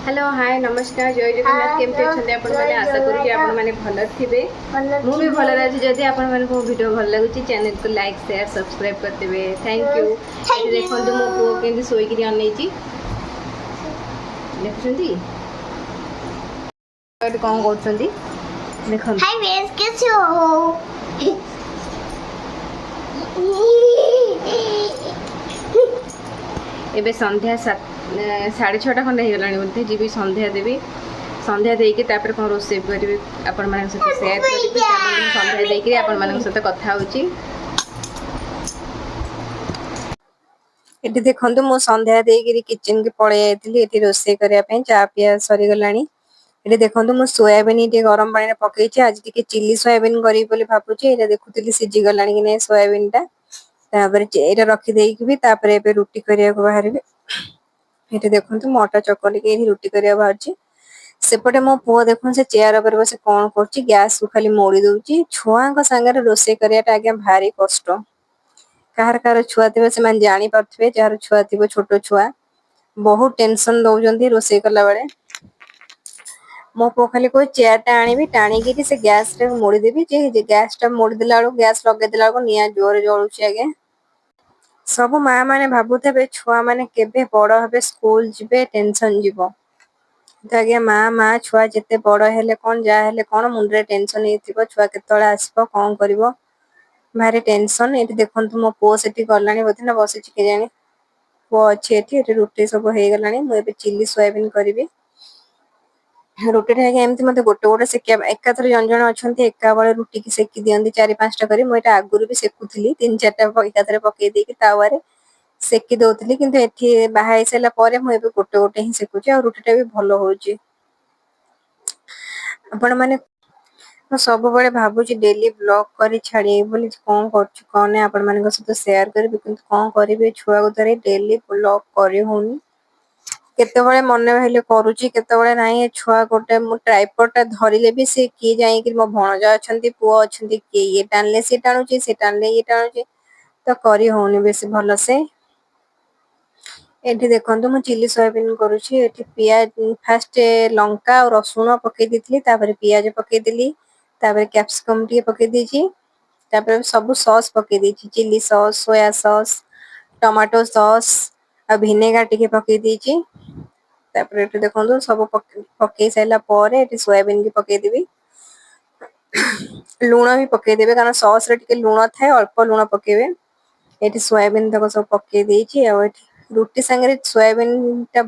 Hello hi नमस्कार जय जगन्नाथ केमती अच्छे आपण मैंने आशा करूँ आपण मैंने भल थे मुझे भल अच्छी जदि आपण मो वीडियो भल लगुच चैनल को लाइक शेयर सब्सक्राइब करदे थैंक यू। देखो मो पुओ के शोक अनई देखुं कौन कर देखो एबे संध्या 6:30 खंडे हो गला बोलते जी संध्या देवी संध्या देकी तापर कौन रोसे करी आपण मान सहित शेयर करी संध्या देकी आपण मान सहित कथा होची। एटी देखंतु मो संध्या देकी किचन के पळे आइतली एटी रोसे करिया पे चा पिया सरी गलानी। एटी देखंतु मो सोयाबीन इटे गरम पानी रे पकेइछि आज टिके चिल्ली सोयाबीन करी बोली भाबुछि। एटा देखुतिली सिजी गलानी कि नै सोयाबीन टा तापर एटा रखी देइकि भी तापर एबे रोटी करिया को बाहरबे। ये देखो मोटा चकली के रुटी करिया बाहर सेपटे मो पुओ देखो से चेयर उपर बसे कौन कर गैस को खाली मोड़ी दउची। छुआ संगे रोसे करियाटा आज्ञा भारी कष्ट कार कार छुआ थे से जानी पारे जार छुआ थी छोट छुआ बहुत टेंशन दौरान रोसे कला बेले मो पु खाली कोई चेयर टा आनी टाणी से गैस रे मोड़ी देवी गैस टा मोड़ी देला गैस लगे देला निया जोर जलुची आज्ञा। सब माँ माने भाबुथे छुआ माने केबे बड़ हेबे स्कूल जिबे टेंशन जीवो तो आज्ञा माँ माँ छुआ जिते बड़ हेले कौन जा हेले कौन मुंडे टेंशन ही छुआ केतले आसब कौन करिवो भारी टेंशन। ये देखो मो पुओ से गलानी बोधे ना बसी के जानी पुओ अच्छी एटी रुटी सब हो गलानी मुझे चिल्ली सोयाबीन करी रुटी एमती मत गोटे गोटे सेक एकाथर जन जन अच्छा एका बड़े रुटी की सेकी दिखती 4-5टा कर मुझे आगुरी भी सेकुली 3-4टा एकाथर पकई देकी तावे सेकी दउली किंतु एठी बाहा सारा पर मुझे गोटे गोटे ही सेकुची आ रुटीटा भी भल होउची। आपण माने सब बड़े भाबुची डेली ब्लॉग करी छाड़ी बोली कौन करछु कौन नै आपण माने सहित शेयर करबी किंतु कौन करिवे छुआ को धरी डेली ब्लॉग करी होनी केते बळे मन हेले करूची केते बळे नाही छुआ गोटे मु ट्राइपॉड टा धरिले भी से की जाई कि मो भणजा अछंती पुओ अछंती के ये टानले से टाणुची से टानले ये टाणुची तो करी होनी बेसी भलो से। एठी देखंतु मु चिल्ली सोयाबीन करूची एठी पियाज फास्ट लंका और रसुन पकई देथिली तापर पियाज पकई देली तापर कैप्सिकम टी पकई देची तापर सब सॉस पकई देची chilli sauce soya sauce tomato sauce आ विनेगर टी पकई देची तापर एठी देखंतु सब पकई साइला परे एठी सोयाबीन की पकई देबी लूण भी पकई देबे कारण सॉस रे टिके लूण थाए अल्प लूण पकेबे। एठी सोयाबीन तक सब पकई देची आ एठी रुटी संगे सोयाबीन टा